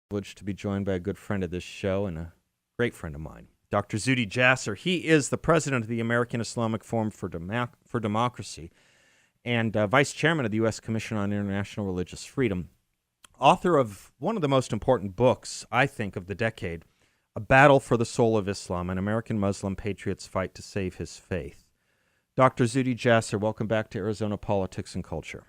Privileged to be joined by a good friend of this show and a great friend of mine, Dr. Zuhdi Jasser. He is the president of the American Islamic Forum for Democracy and vice chairman of the U.S. Commission on International Religious Freedom, author of one of the most important books, I think, of the decade, A Battle for the Soul of Islam, an American Muslim patriot's fight to save his faith. Dr. Zuhdi Jasser, welcome back to Arizona Politics and Culture.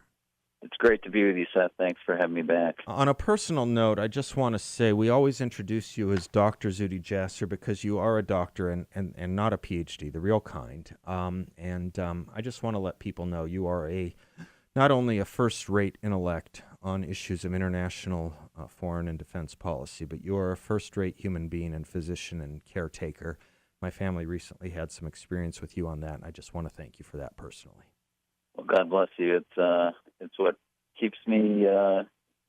It's great to be with you, Seth. Thanks for having me back. On a personal note, I just want to say we always introduce you as Dr. Zuhdi Jasser because you are a doctor and not a PhD, the real kind. I just want to let people know you are not only a first-rate intellect on issues of international foreign and defense policy, but you are a first-rate human being and physician and caretaker. My family recently had some experience with you on that, and I just want to thank you for that personally. Well, God bless you. It's what keeps me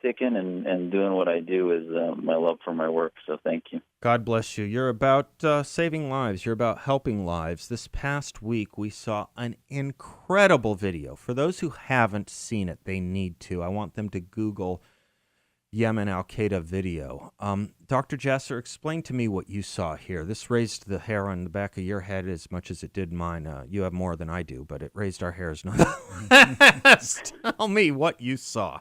ticking and doing what I do is my love for my work. So thank you. God bless you. You're about saving lives. You're about helping lives. This past week, we saw an incredible video. For those who haven't seen it, they need to. I want them to Google Yemen Al-Qaeda video. Dr. Jasser, explain to me what you saw here. This raised the hair on the back of your head as much as it did mine. You have more than I do, but it raised our hairs nonetheless. Tell me what you saw.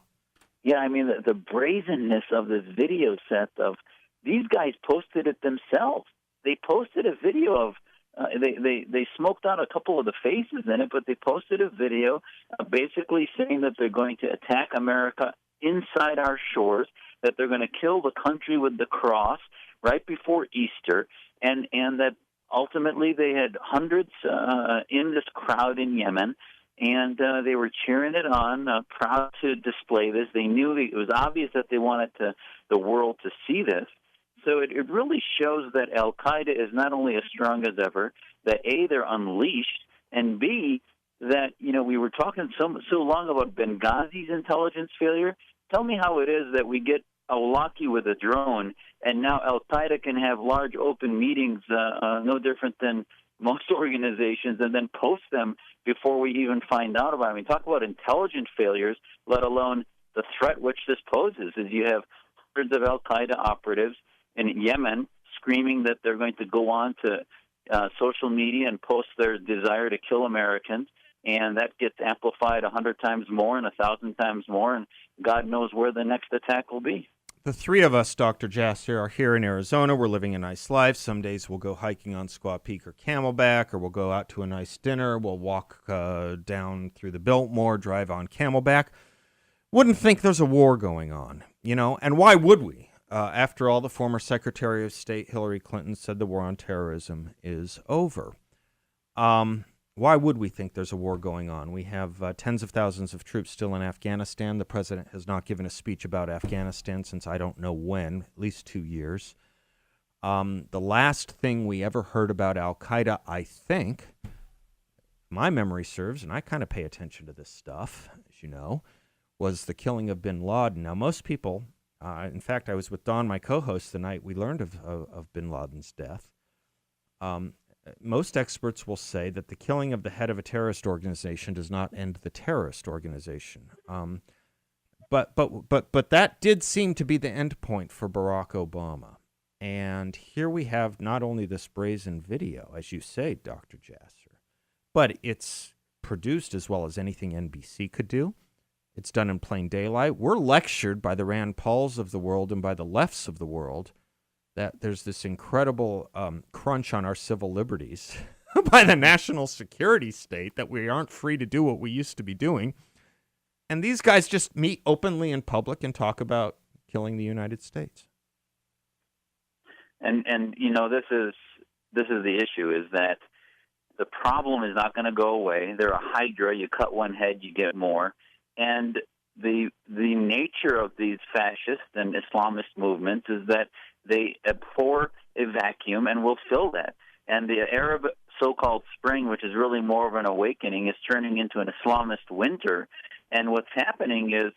Yeah, I mean, the brazenness of this video set of these guys posted it themselves. They posted a video of, they smoked out a couple of the faces in it, but they posted a video basically saying that they're going to attack America inside our shores, that they're going to kill the country with the cross right before Easter, and that ultimately they had hundreds in this crowd in Yemen, and they were cheering it on, proud to display this. They knew it was obvious that they wanted the world to see this. So it really shows that Al-Qaeda is not only as strong as ever, that A, they're unleashed, and B, that, we were talking so long about Benghazi's intelligence failure. Tell me how it is that we get lucky with a drone, and now Al-Qaeda can have large open meetings, no different than most organizations, and then post them before we even find out about it. I mean, talk about intelligence failures, let alone the threat which this poses, is you have hundreds of Al-Qaeda operatives in Yemen screaming that they're going to go on to social media and post their desire to kill Americans. And that gets amplified 100 times more and 1,000 times more, and God knows where the next attack will be. The three of us, Dr. Jasser, are here in Arizona. We're living a nice life. Some days we'll go hiking on Squaw Peak or Camelback, or we'll go out to a nice dinner. We'll walk down through the Biltmore, drive on Camelback. Wouldn't think there's a war going on, and why would we? After all, the former Secretary of State Hillary Clinton said the war on terrorism is over. Why would we think there's a war going on? We have tens of thousands of troops still in Afghanistan. The president has not given a speech about Afghanistan since I don't know when, at least 2 years. The last thing we ever heard about Al-Qaeda, I think, my memory serves, and I kind of pay attention to this stuff, as you know, was the killing of bin Laden. Now, most people, in fact, I was with Don, my co-host, the night we learned of bin Laden's death. Most experts will say that the killing of the head of a terrorist organization does not end the terrorist organization. But that did seem to be the end point for Barack Obama. And here we have not only this brazen video, as you say, Dr. Jasser, but it's produced as well as anything NBC could do. It's done in plain daylight. We're lectured by the Rand Pauls of the world and by the lefts of the world that there's this incredible crunch on our civil liberties by the national security state, that we aren't free to do what we used to be doing. And these guys just meet openly in public and talk about killing the United States. And this is the issue, is that the problem is not going to go away. They're a hydra. You cut one head, you get more. And the nature of these fascist and Islamist movements is that they abhor a vacuum and will fill that. And the Arab so-called spring, which is really more of an awakening, is turning into an Islamist winter. And what's happening is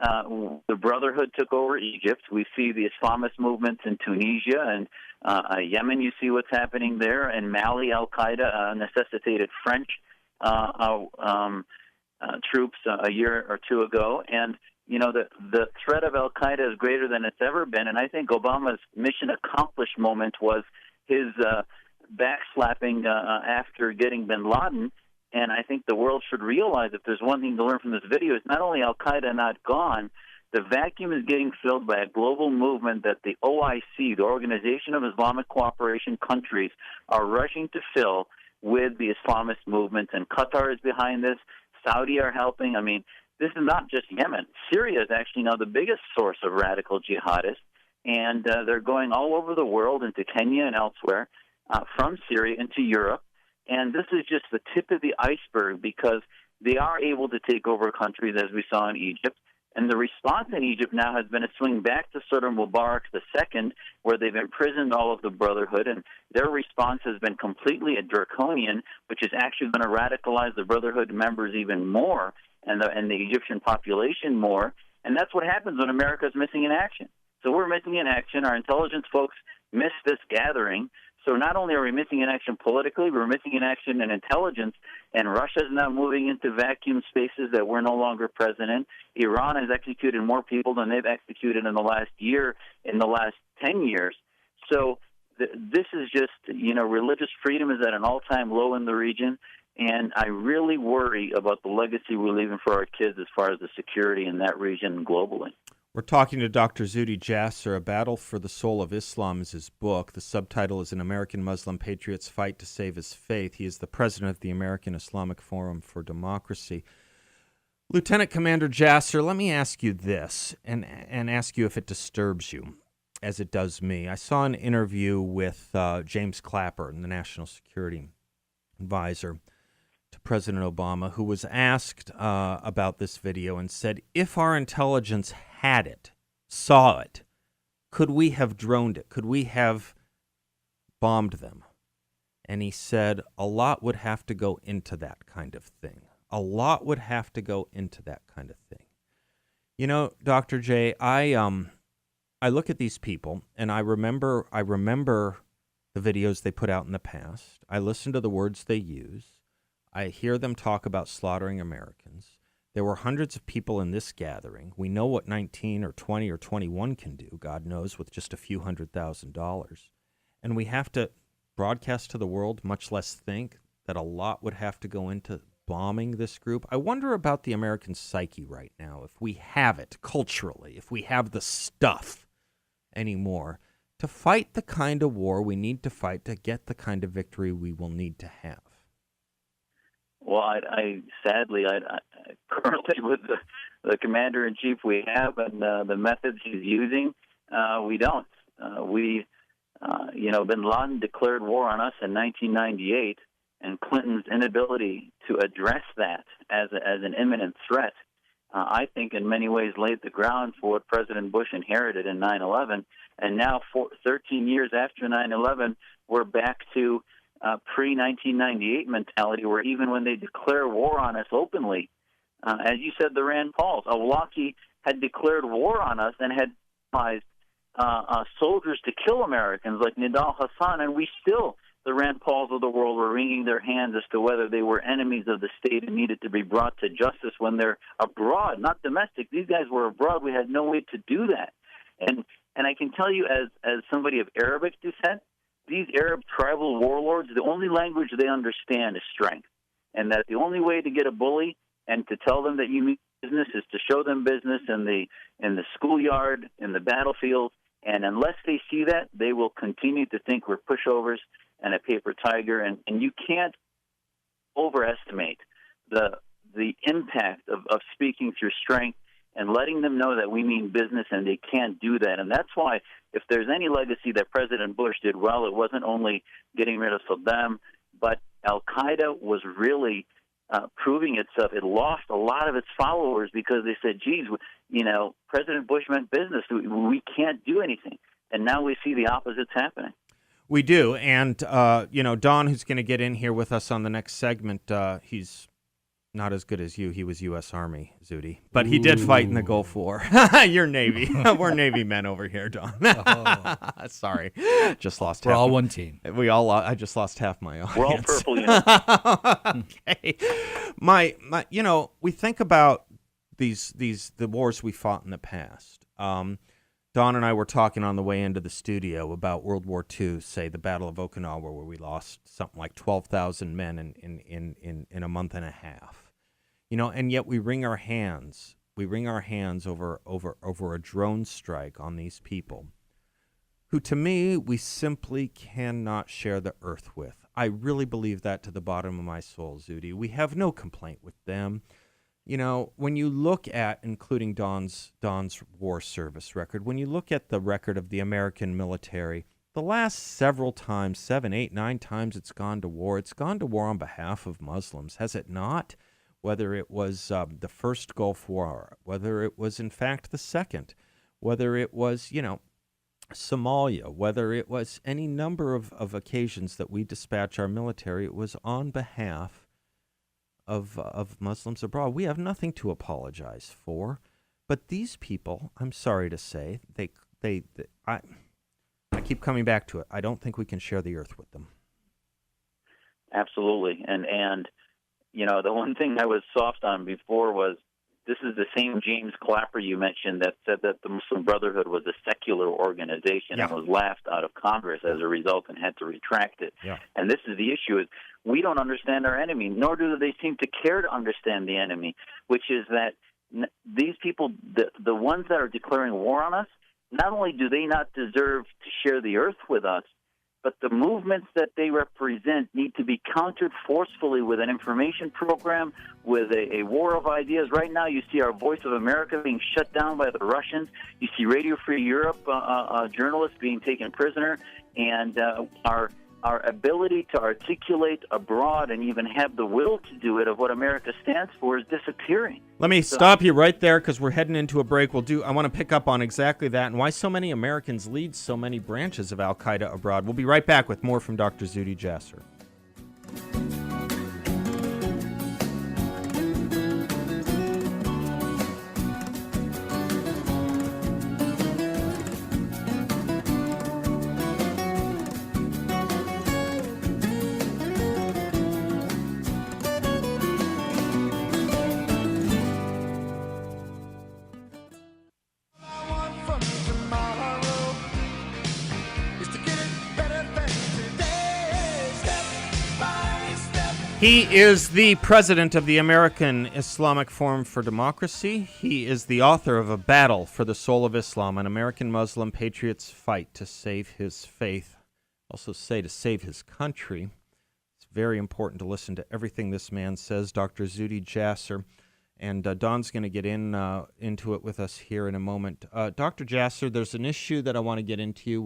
the Brotherhood took over Egypt. We see the Islamist movements in Tunisia and Yemen. You see what's happening there. And Mali, Al-Qaeda necessitated French troops a year or two ago. And the threat of Al-Qaeda is greater than it's ever been, and I think Obama's mission accomplished moment was his backslapping after getting bin Laden. And I think the world should realize if there's one thing to learn from this video, it's not only Al-Qaeda not gone, the vacuum is getting filled by a global movement that the OIC, the Organization of Islamic Cooperation Countries, are rushing to fill with the Islamist movements. And Qatar is behind this. Saudi are helping. I mean, this is not just Yemen. Syria is actually now the biggest source of radical jihadists, and they're going all over the world into Kenya and elsewhere, from Syria into Europe. And this is just the tip of the iceberg because they are able to take over countries, as we saw in Egypt. And the response in Egypt now has been a swing back to sort of Mubarak II, where they've imprisoned all of the Brotherhood, and their response has been completely draconian, which is actually going to radicalize the Brotherhood members even more and the Egyptian population more. And that's what happens when America is missing in action. So we're missing in action. Our intelligence folks missed this gathering. So not only are we missing in action politically, we're missing in action in intelligence, and Russia is now moving into vacuum spaces that we're no longer present in. Iran has executed more people than they've executed in the last year, in the last 10 years. So this is just, religious freedom is at an all-time low in the region, and I really worry about the legacy we're leaving for our kids as far as the security in that region and globally. We're talking to Dr. Zuhdi Jasser. A Battle for the Soul of Islam is his book. The subtitle is An American Muslim Patriot's Fight to Save His Faith. He is the president of the American Islamic Forum for Democracy. Lieutenant Commander Jasser, let me ask you this, and ask you if it disturbs you, as it does me. I saw an interview with James Clapper, the National Security Advisor to President Obama, who was asked about this video and said, if our intelligence had it, saw it, could we have droned it? Could we have bombed them? And he said, a lot would have to go into that kind of thing. A lot would have to go into that kind of thing. You know, Dr. J, I look at these people and I remember the videos they put out in the past. I listen to the words they use. I hear them talk about slaughtering Americans. There were hundreds of people in this gathering. We know what 19 or 20 or 21 can do, God knows, with just a few $100,000. And we have to broadcast to the world, much less think, that a lot would have to go into bombing this group. I wonder about the American psyche right now, if we have it culturally, if we have the stuff anymore to fight the kind of war we need to fight to get the kind of victory we will need to have. Well, I sadly, currently with the commander-in-chief we have and the methods he's using, we don't. Bin Laden declared war on us in 1998, and Clinton's inability to address that as an imminent threat, I think in many ways laid the ground for what President Bush inherited in 9/11. And now, 13 years after 9/11, we're back to pre-1998 mentality, where even when they declare war on us openly, as you said, the Rand Pauls, Awlaki had declared war on us and had advised soldiers to kill Americans like Nidal Hasan, and the Rand Pauls of the world were wringing their hands as to whether they were enemies of the state and needed to be brought to justice when they're abroad, not domestic. These guys were abroad. We had no way to do that. And I can tell you as somebody of Arabic descent, these Arab tribal warlords, the only language they understand is strength, and that the only way to get a bully and to tell them that you mean business is to show them business in the schoolyard, in the battlefield, and unless they see that, they will continue to think we're pushovers and a paper tiger, and you can't overestimate the impact of speaking through strength and letting them know that we mean business, and they can't do that. And that's why, if there's any legacy that President Bush did well, it wasn't only getting rid of Saddam, but Al-Qaeda was really proving itself. It lost a lot of its followers because they said, geez, President Bush meant business. We can't do anything. And now we see the opposites happening. We do. And, Don, who's going to get in here with us on the next segment, he's not as good as you. He was U.S. Army, Zuhdi. But he did fight in the Gulf War. You're Navy. We're Navy men over here, Don. Sorry. Just lost half. We're all one team. I just lost half my audience. We're all purple, Okay. We think about the wars we fought in the past. Don and I were talking on the way into the studio about World War II, say the Battle of Okinawa, where we lost something like 12,000 men in a month and a half. And yet we wring our hands. We wring our hands over a drone strike on these people, who, to me, we simply cannot share the earth with. I really believe that to the bottom of my soul, Zudi. We have no complaint with them. When you look at, including Don's war service record, when you look at the record of the American military, the last several times, 7, 8, 9 times it's gone to war on behalf of Muslims, has it not? Whether it was the first Gulf War, whether it was, in fact, the second, whether it was, Somalia, whether it was any number of occasions that we dispatch our military, it was on behalf of Muslims abroad. We have nothing to apologize for, but these people, I'm sorry to say, I keep coming back to it. I don't think we can share the earth with them. Absolutely, and the one thing I was soft on before was, this is the same James Clapper you mentioned that said that the Muslim Brotherhood was a secular organization and was laughed out of Congress as a result and had to retract it. Yeah. And this is the issue: is we don't understand our enemy, nor do they seem to care to understand the enemy, which is that these people, the ones that are declaring war on us, not only do they not deserve to share the earth with us, but the movements that they represent need to be countered forcefully with an information program, with a war of ideas. Right now, you see our Voice of America being shut down by the Russians. You see Radio Free Europe journalists being taken prisoner, and our ability to articulate abroad and even have the will to do it of what America stands for is disappearing. Let me stop you right there, because we're heading into a break. I want to pick up on exactly that and why so many Americans lead so many branches of Al-Qaeda abroad. We'll be right back with more from Dr. Zudi Jasser. He is the president of the American Islamic Forum for Democracy. He is the author of A Battle for the Soul of Islam, an American Muslim patriot's fight to save his faith, also say to save his country. It's very important to listen to everything this man says, Dr. Zudi Jasser. And Don's going to get into it with us here in a moment. Dr. Jasser, there's an issue that I want to get into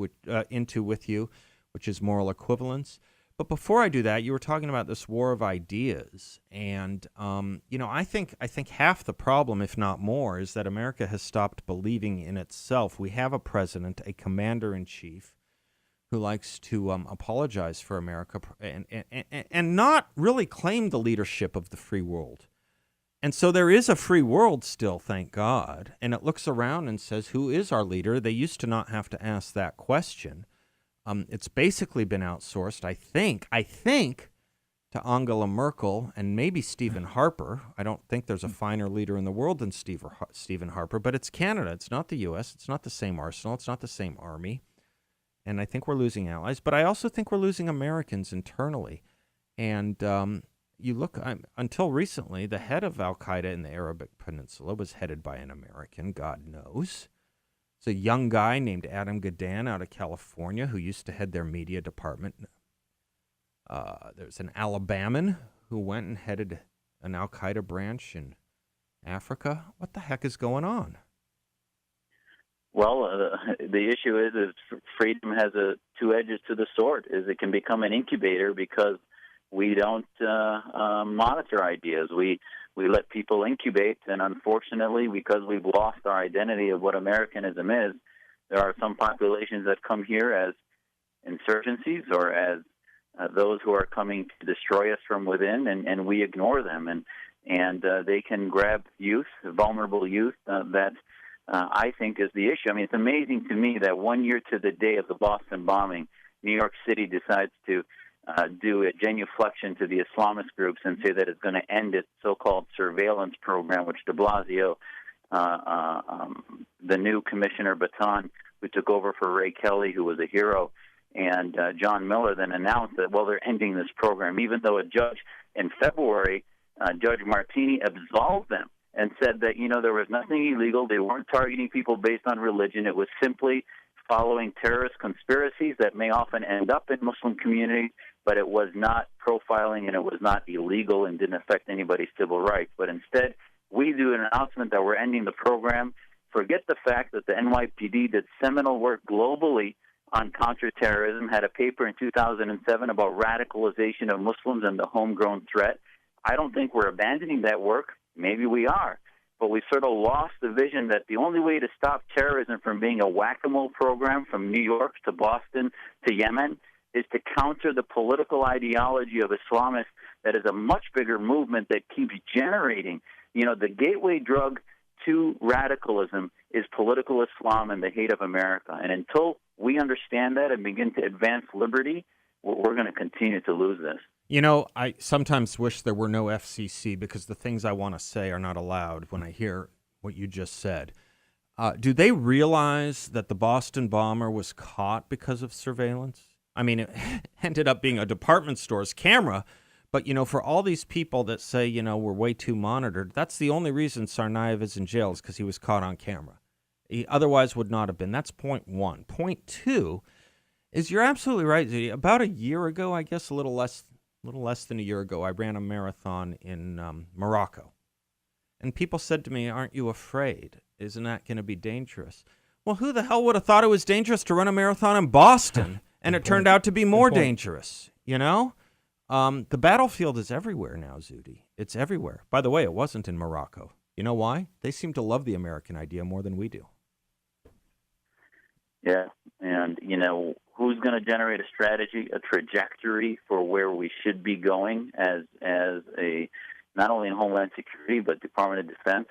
with you, which is moral equivalence. But before I do that, you were talking about this war of ideas, and I think half the problem, if not more, is that America has stopped believing in itself. We have a president, a commander-in-chief, who likes to apologize for America and not really claim the leadership of the free world. And so there is a free world still, thank God, and it looks around and says, who is our leader? They used to not have to ask that question. It's basically been outsourced, I think, to Angela Merkel and maybe Stephen Harper. I don't think there's a finer leader in the world than Stephen Harper, but it's Canada. It's not the U.S. It's not the same arsenal. It's not the same army. And I think we're losing allies, but I also think we're losing Americans internally. And you look, until recently, the head of Al-Qaeda in the Arabic Peninsula was headed by an American, God knows. It's a young guy named Adam Gadan out of California who used to head their media department. There's an Alabaman who went and headed an Al-Qaeda branch in Africa. What the heck is going on? Well, the issue is freedom has two edges to the sword. Is it can become an incubator because we don't monitor ideas. We let people incubate, and unfortunately, because we've lost our identity of what Americanism is, there are some populations that come here as insurgencies or as those who are coming to destroy us from within, and we ignore them. And they can grab youth, vulnerable youth, that I think is the issue. I mean, it's amazing to me that 1 year to the day of the Boston bombing, New York City decides to do a genuflection to the Islamist groups and say that it's going to end its so-called surveillance program, which de Blasio, the new Commissioner Baton, who took over for Ray Kelly, who was a hero, and John Miller then announced that, well, they're ending this program, even though a judge in February, Judge Martini, absolved them and said that, there was nothing illegal. They weren't targeting people based on religion. It was simply following terrorist conspiracies that may often end up in Muslim communities, but it was not profiling and it was not illegal and didn't affect anybody's civil rights. But instead, we do an announcement that we're ending the program. Forget the fact that the NYPD did seminal work globally on counterterrorism, had a paper in 2007 about radicalization of Muslims and the homegrown threat. I don't think we're abandoning that work. Maybe we are. But we sort of lost the vision that the only way to stop terrorism from being a whack-a-mole program from New York to Boston to Yemen is to counter the political ideology of Islamists that is a much bigger movement that keeps generating. The gateway drug to radicalism is political Islam and the hate of America. And until we understand that and begin to advance liberty, we're going to continue to lose this. I sometimes wish there were no FCC because the things I want to say are not allowed when I hear what you just said. Do they realize that the Boston bomber was caught because of surveillance? I mean, it ended up being a department store's camera, but, for all these people that say, we're way too monitored, that's the only reason Tsarnaev is in jail is because he was caught on camera. He otherwise would not have been. That's point one. Point two is you're absolutely right, Zudi. About a year ago, I guess a little less than a year ago, I ran a marathon in Morocco. And people said to me, aren't you afraid? Isn't that going to be dangerous? Well, who the hell would have thought it was dangerous to run a marathon in Boston? And it turned out to be more dangerous, The battlefield is everywhere now, Zudi. It's everywhere. By the way, it wasn't in Morocco. You know why? They seem to love the American idea more than we do. Yeah, and, who's going to generate a strategy, a trajectory for where we should be going as a not only in Homeland Security but Department of Defense?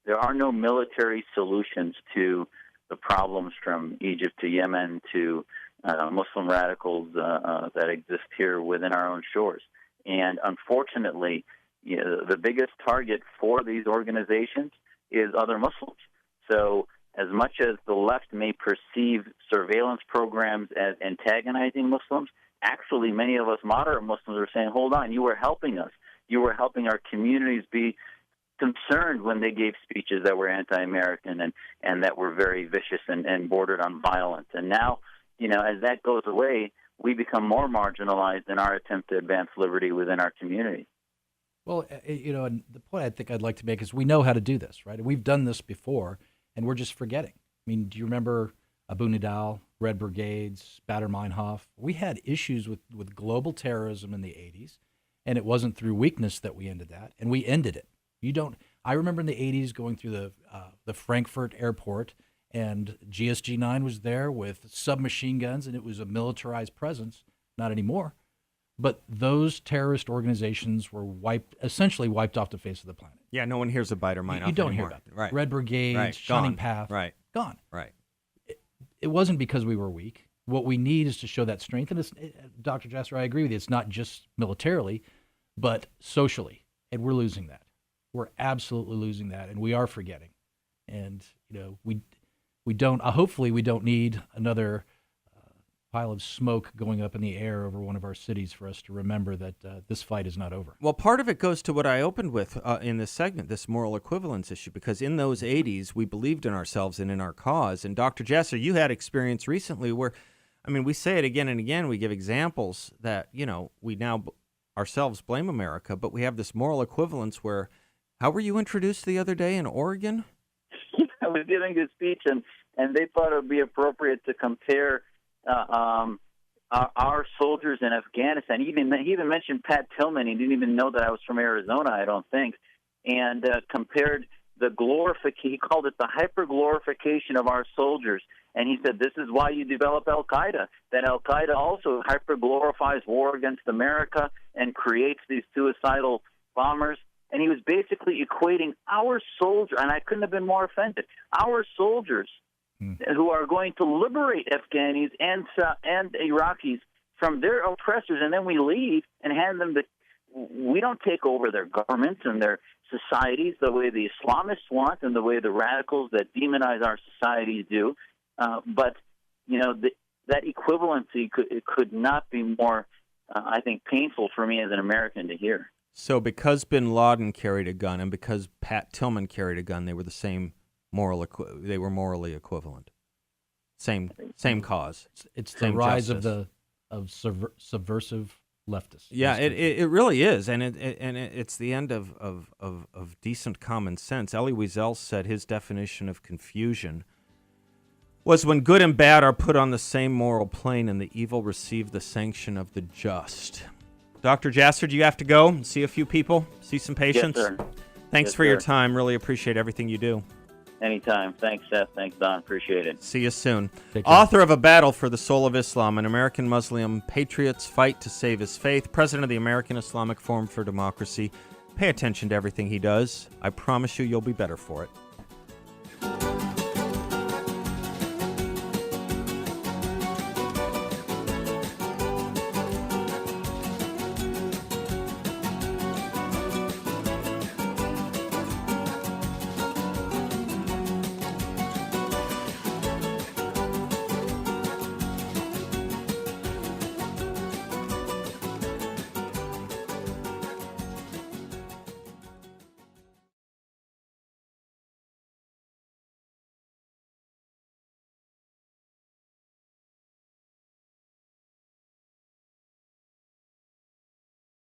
There are no military solutions to the problems from Egypt to Yemen to Muslim radicals that exist here within our own shores. And unfortunately, the biggest target for these organizations is other Muslims. So as much as the left may perceive surveillance programs as antagonizing Muslims, actually many of us moderate Muslims are saying, hold on, you were helping us. You were helping our communities be concerned when they gave speeches that were anti-American and that were very vicious and bordered on violence. And now, as that goes away, we become more marginalized in our attempt to advance liberty within our community. Well, and the point I think I'd like to make is we know how to do this, right? And we've done this before, and we're just forgetting. I mean, do you remember Abu Nidal, Red Brigades, Baader-Meinhof? We had issues with global terrorism in the 80s, and it wasn't through weakness that we ended that, and we ended it. I remember in the 80s going through the Frankfurt airport, and GSG-9 was there with submachine guns, and it was a militarized presence. Not anymore. But those terrorist organizations were essentially wiped off the face of the planet. Yeah, no one hears of Baader-Meinhof You don't anymore. hear about them. Right. Red Brigades, Right. Shining Gone. Path, Right. Gone. Right. It wasn't because we were weak. What we need is to show that strength. And Dr. Jasser, I agree with you. It's not just militarily, but socially. And we're losing that. We're absolutely losing that, and we are forgetting. And, we don't, hopefully we don't need another pile of smoke going up in the air over one of our cities for us to remember that this fight is not over. Well, part of it goes to what I opened with in this segment, this moral equivalence issue, because in those 80s, we believed in ourselves and in our cause. And Dr. Jasser, you had experience recently where, we say it again and again, we give examples that, we now ourselves blame America, but we have this moral equivalence where, how were you introduced the other day in Oregon? I was giving a speech, and they thought it would be appropriate to compare our soldiers in Afghanistan. He even mentioned Pat Tillman. He didn't even know that I was from Arizona, I don't think, and compared the glorification. He called it the hyper-glorification of our soldiers. And he said, this is why you develop Al-Qaeda, that Al-Qaeda also hyper-glorifies war against America and creates these suicidal bombers. And he was basically equating our soldiers, and I couldn't have been more offended, our soldiers who are going to liberate Afghanis and Iraqis from their oppressors, and then we leave and hand them we don't take over their governments and their societies the way the Islamists want and the way the radicals that demonize our societies do. But, that equivalency could not be more, I think, painful for me as an American to hear. So because bin Laden carried a gun and because Pat Tillman carried a gun, they were the same they were morally equivalent. Same cause. It's the same rise justice. of subversive leftists. Yeah, it really is, and it's the end of decent common sense. Elie Wiesel said his definition of confusion was when good and bad are put on the same moral plane and the evil receive the sanction of the just. Dr. Jasser, do you have to go see a few people, see some patients? Yes, sir. Thanks Yes, for your sir. time. Really appreciate everything you do. Anytime. Thanks, Seth. Thanks, Don. Appreciate it. See you soon. Take care. Author of A Battle for the Soul of Islam, an American Muslim patriot's fight to save his faith, president of the American Islamic Forum for Democracy. Pay attention to everything he does. I promise you'll be better for it.